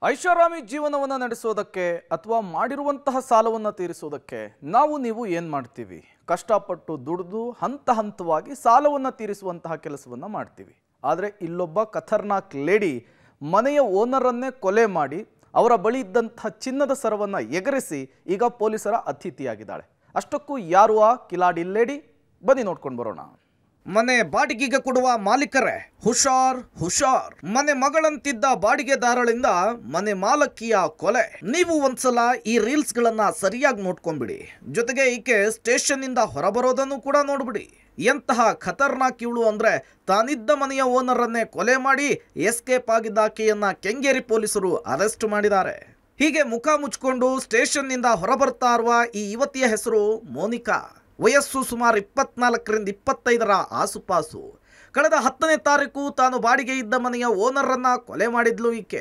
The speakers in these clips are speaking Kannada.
ಐಷಾರಾಮಿ ಜೀವನವನ್ನು ನಡೆಸೋದಕ್ಕೆ ಅಥವಾ ಮಾಡಿರುವಂತಹ ಸಾಲವನ್ನು ತೀರಿಸೋದಕ್ಕೆ ನೀವು ಏನು ಮಾಡ್ತೀವಿ? ಕಷ್ಟಪಟ್ಟು ದುಡಿದು ಹಂತ ಹಂತವಾಗಿ ಸಾಲವನ್ನು ತೀರಿಸುವಂತಹ ಕೆಲಸವನ್ನು ಮಾಡ್ತೀವಿ. ಆದರೆ ಇಲ್ಲೊಬ್ಬ ಖತರ್ನಾಕ್ ಲೇಡಿ ಮನೆಯ ಓನರನ್ನೇ ಕೊಲೆ ಮಾಡಿ ಅವರ ಬಳಿ ಇದ್ದಂತಹ ಚಿನ್ನದ ಸರವನ್ನು ಎಗರಿಸಿ ಈಗ ಪೊಲೀಸರ ಅತಿಥಿಯಾಗಿದ್ದಾಳೆ. ಅಷ್ಟಕ್ಕೂ ಯಾರು ಆ ಕಿಲಾಡಿ ಲೇಡಿ? ಬನ್ನಿ ನೋಡ್ಕೊಂಡು ಬರೋಣ. ಮನೆ ಬಾಡಿಗೆಗೆ ಕೊಡುವ ಮಾಲೀಕರೇ ಹುಷಾರ್ ಹುಷಾರ್. ಮನೆ ಮಗಳಂತಿದ್ದ ಬಾಡಿಗೆದಾರಳಿಂದ ಮನೆ ಮಾಲಕಿಯ ಕೊಲೆ. ನೀವು ಒಂದ್ಸಲ ಈ ರೀಲ್ಸ್ ಗಳನ್ನ ಸರಿಯಾಗಿ ನೋಡ್ಕೊಂಡ್ಬಿಡಿ. ಜೊತೆಗೆ ಈಕೆ ಸ್ಟೇಷನ್ ಇಂದ ಹೊರಬರೋದನ್ನು ಕೂಡ ನೋಡ್ಬಿಡಿ. ಎಂತಹ ಖತರ್ನಾಕ್ ಇವಳು ಅಂದ್ರೆ, ತಾನಿದ್ದ ಮನೆಯ ಓನರ್ ಅನ್ನೇ ಕೊಲೆ ಮಾಡಿ ಎಸ್ಕೇಪ್ ಆಗಿದ್ದ ಆಕೆಯನ್ನ ಕೆಂಗೇರಿ ಪೊಲೀಸರು ಅರೆಸ್ಟ್ ಮಾಡಿದ್ದಾರೆ. ಹೀಗೆ ಮುಖ ಮುಚ್ಕೊಂಡು ಸ್ಟೇಷನ್ ನಿಂದ ಹೊರಬರ್ತಾ ಇರುವ ಈ ಯುವತಿಯ ಹೆಸರು ಮೋನಿಕಾ. ವಯಸ್ಸು ಸುಮಾರು 24ರಿಂದ 25ರ ಆಸುಪಾಸು. ಕಳೆದ 10ನೇ ತಾರೀಕು ತಾನು ಬಾಡಿಗೆ ಇದ್ದ ಮನೆಯ ಓನರನ್ನ ಕೊಲೆ ಮಾಡಿದ್ಲು ಈಕೆ.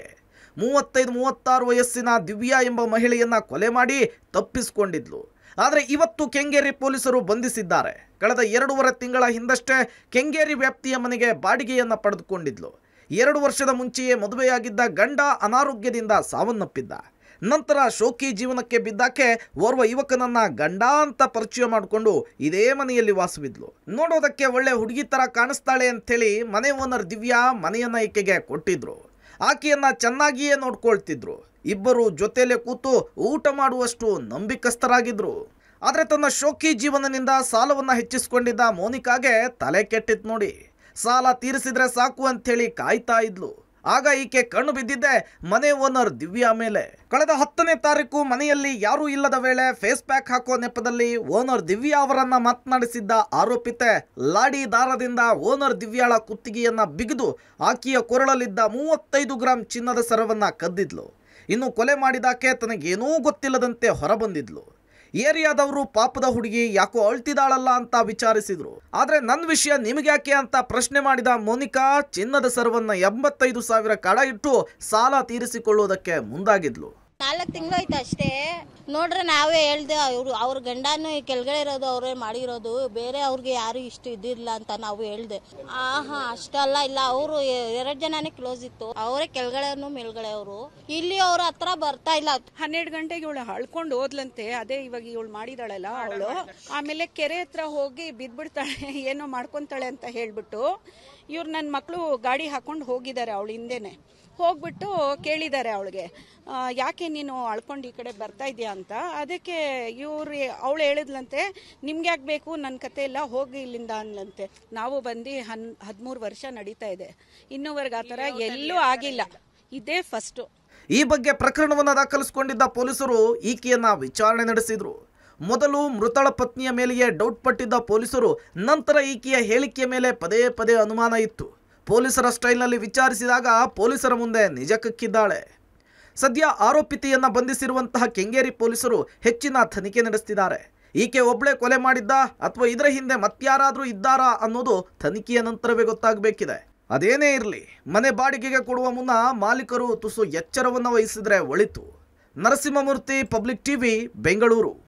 35-36 ವಯಸ್ಸಿನ ದಿವ್ಯಾ ಎಂಬ ಮಹಿಳೆಯನ್ನ ಕೊಲೆ ಮಾಡಿ ತಪ್ಪಿಸಿಕೊಂಡಿದ್ಲು. ಆದರೆ ಇವತ್ತು ಕೆಂಗೇರಿ ಪೊಲೀಸರು ಬಂಧಿಸಿದ್ದಾರೆ. ಕಳೆದ 2.5 ತಿಂಗಳ ಹಿಂದಷ್ಟೇ ಕೆಂಗೇರಿ ವ್ಯಾಪ್ತಿಯ ಮನೆಗೆ ಬಾಡಿಗೆಯನ್ನ ಪಡೆದುಕೊಂಡಿದ್ಲು. 2 ವರ್ಷದ ಮುಂಚೆಯೇ ಮದುವೆಯಾಗಿದ್ದ ಗಂಡ ಅನಾರೋಗ್ಯದಿಂದ ಸಾವನ್ನಪ್ಪಿದ್ದ. ನಂತರ ಶೋಕಿ ಜೀವನಕ್ಕೆ ಬಿದ್ದಾಕೆ ಓರ್ವ ಯುವಕನನ್ನ ಗಂಡ ಅಂತ ಪರಿಚಯ ಮಾಡಿಕೊಂಡು ಇದೇ ಮನೆಯಲ್ಲಿ ವಾಸವಿದ್ಲು. ನೋಡೋದಕ್ಕೆ ಒಳ್ಳೆ ಹುಡುಗಿ ತರ ಕಾಣಿಸ್ತಾಳೆ ಅಂಥೇಳಿ ಮನೆ ಓನರ್ ದಿವ್ಯಾ ಮನೆಯನ್ನ ಈಕೆಗೆ ಕೊಟ್ಟಿದ್ರು. ಆಕೆಯನ್ನ ಚೆನ್ನಾಗಿಯೇ ನೋಡ್ಕೊಳ್ತಿದ್ರು. ಇಬ್ಬರು ಜೊತೆಲೆ ಕೂತು ಊಟ ಮಾಡುವಷ್ಟು ನಂಬಿಕಸ್ಥರಾಗಿದ್ರು. ಆದರೆ ತನ್ನ ಶೋಕಿ ಜೀವನದಿಂದ ಸಾಲವನ್ನ ಹೆಚ್ಚಿಸಿಕೊಂಡಿದ್ದ ಮೋನಿಕಾಗೆ ತಲೆ ಕೆಟ್ಟಿತ್ತು ನೋಡಿ. ಸಾಲ ತೀರಿಸಿದ್ರೆ ಸಾಕು ಅಂಥೇಳಿ ಕಾಯ್ತಾ ಇದ್ಲು. ಆಗ ಈಕೆ ಕಣ್ಣು ಬಿದ್ದಿದ್ದೆ ಮನೆ ಓನರ್ ದಿವ್ಯಾ ಮೇಲೆ. ಕಳೆದ 10ನೇ ತಾರೀಕು ಮನೆಯಲ್ಲಿ ಯಾರೂ ಇಲ್ಲದ ವೇಳೆ ಫೇಸ್ ಪ್ಯಾಕ್ ಹಾಕೋ ನೆಪದಲ್ಲಿ ಓನರ್ ದಿವ್ಯಾ ಅವರನ್ನ ಮಾತನಾಡಿಸಿದ್ದ ಆರೋಪಿತೆ ಲಾಡಿ ದಾರದಿಂದ ಓನರ್ ದಿವ್ಯಾಳ ಕುತ್ತಿಗೆಯನ್ನ ಬಿಗಿದು ಆಕೆಯ ಕೊರಳಲ್ಲಿದ್ದ 35 ಗ್ರಾಂ ಚಿನ್ನದ ಸರವನ್ನ ಕದ್ದಿದ್ಲು. ಇನ್ನು ಕೊಲೆ ಮಾಡಿದಾಕೆ ತನಗೇನೂ ಗೊತ್ತಿಲ್ಲದಂತೆ ಹೊರಬಂದಿದ್ಲು. ಏರಿಯಾದವರು ಪಾಪದ ಹುಡುಗಿ ಯಾಕೋ ಅಳ್ತಿದಾಳಲ್ಲ ಅಂತ ವಿಚಾರಿಸಿದ್ರು. ಆದ್ರೆ ನನ್ನ ವಿಷಯ ನಿಮಗ್ಯಾಕೆ ಅಂತ ಪ್ರಶ್ನೆ ಮಾಡಿದ ಮೋನಿಕಾ ಚಿನ್ನದ ಸರವನ್ನ 85,000 ಕಡ ಇಟ್ಟು ಸಾಲ ತೀರಿಸಿಕೊಳ್ಳುವುದಕ್ಕೆ ಮುಂದಾಗಿದ್ಲು. 4 ತಿಂಗಳಾಯ್ತು ಅಷ್ಟೇ. ನೋಡ್ರೆ ನಾವೇ ಹೇಳ್ದೆ, ಅವ್ರ ಗಂಡನು ಕೆಳಗಡೆ ಇರೋದು ಅವರೇ ಮಾಡಿರೋದು, ಬೇರೆ ಅವ್ರಿಗೆ ಯಾರು ಇಷ್ಟು ಇದಿಲ್ಲ ಅಂತ ನಾವು ಹೇಳ್ದೆ. ಅಷ್ಟಲ್ಲ, ಇಲ್ಲ ಅವರು 2 ಜನನೇ ಕ್ಲೋಸ್ ಇತ್ತು. ಅವರೇ ಕೆಳಗಡೆನು ಮೇಲ್ಗಡೆ ಅವರು. ಇಲ್ಲಿ ಅವ್ರ ಹತ್ರ ಬರ್ತಾ ಇಲ್ಲ. 12 ಗಂಟೆಗೆ ಇವಳು ಹಳ್ಕೊಂಡು ಹೋದ್ಲಂತೆ. ಅದೇ ಇವಾಗ ಇವಳು ಮಾಡಿದಾಳಲ್ಲ ಅವಳು. ಆಮೇಲೆ ಕೆರೆ ಹತ್ರ ಹೋಗಿ ಬಿದ್ಬಿಡ್ತಾಳೆ, ಏನೋ ಮಾಡ್ಕೊಂತಾಳೆ ಅಂತ ಹೇಳ್ಬಿಟ್ಟು ಇವ್ರು ನನ್ನ ಮಕ್ಕಳು ಗಾಡಿ ಹಾಕೊಂಡು ಹೋಗಿದ್ದಾರೆ. ಅವಳು ಹಿಂದೆನೆ ಹೋಗ್ಬಿಟ್ಟು ಕೇಳಿದ್ದಾರೆ ಅವಳಿಗೆ, ಯಾಕೆ ನೀನು ಅಳ್ಕೊಂಡು ಈ ಕಡೆ ಬರ್ತಾ ಇದೆಯಾ ಅಂತ. ಅದಕ್ಕೆ ಅವಳು ಹೇಳಿದ್ಲಂತೆ, ನಿಮ್ಗೆ ಯಾಕೆ ಬೇಕು, ನನ್ನ ಕತೆ ಎಲ್ಲ ಹೋಗಿ ಇಲ್ಲಿಂದ ಅನ್ಲಂತೆ. ನಾವು ಬಂದು 13 ವರ್ಷ ನಡೀತಾ ಇದೆ, ಇನ್ನೂವರೆಗೆ ಆ ಥರ ಎಲ್ಲೂ ಆಗಿಲ್ಲ, ಇದೇ ಫಸ್ಟು. ಈ ಬಗ್ಗೆ ಪ್ರಕರಣವನ್ನು ದಾಖಲಿಸಿಕೊಂಡಿದ್ದ ಪೊಲೀಸರು ಈಕೆಯನ್ನ ವಿಚಾರಣೆ ನಡೆಸಿದ್ರು. ಮೊದಲು ಮೃತಳ ಪತ್ನಿಯ ಮೇಲೆಯೇ ಡೌಟ್ ಪಟ್ಟಿದ್ದ ಪೊಲೀಸರು ನಂತರ ಈಕೆಯ ಹೇಳಿಕೆಯ ಮೇಲೆ ಪದೇ ಪದೇ ಅನುಮಾನ ಇತ್ತು. ಪೊಲೀಸರ ಸ್ಟೈಲ್ನಲ್ಲಿ ವಿಚಾರಿಸಿದಾಗ ಪೊಲೀಸರ ಮುಂದೆ ನಿಜ ಕಕ್ಕಿದ್ದಾಳೆ. ಸದ್ಯ ಆರೋಪಿತೆಯನ್ನ ಬಂಧಿಸಿರುವಂತಹ ಕೆಂಗೇರಿ ಪೊಲೀಸರು ಹೆಚ್ಚಿನ ತನಿಖೆ ನಡೆಸುತ್ತಿದ್ದಾರೆ. ಈಕೆ ಒಬ್ಬಳೇ ಕೊಲೆ ಮಾಡಿದ್ದ ಅಥವಾ ಇದರ ಹಿಂದೆ ಮತ್ಯಾರಾದ್ರೂ ಇದ್ದಾರಾ ಅನ್ನೋದು ತನಿಖೆಯ ನಂತರವೇ ಗೊತ್ತಾಗಬೇಕಿದೆ. ಅದೇನೇ ಇರಲಿ, ಮನೆ ಬಾಡಿಗೆಗೆ ಕೊಡುವ ಮುನ್ನ ಮಾಲೀಕರು ತುಸು ಎಚ್ಚರವನ್ನು ವಹಿಸಿದ್ರೆ ಒಳಿತು. Narasimhamurthy, public TV, Bengaluru.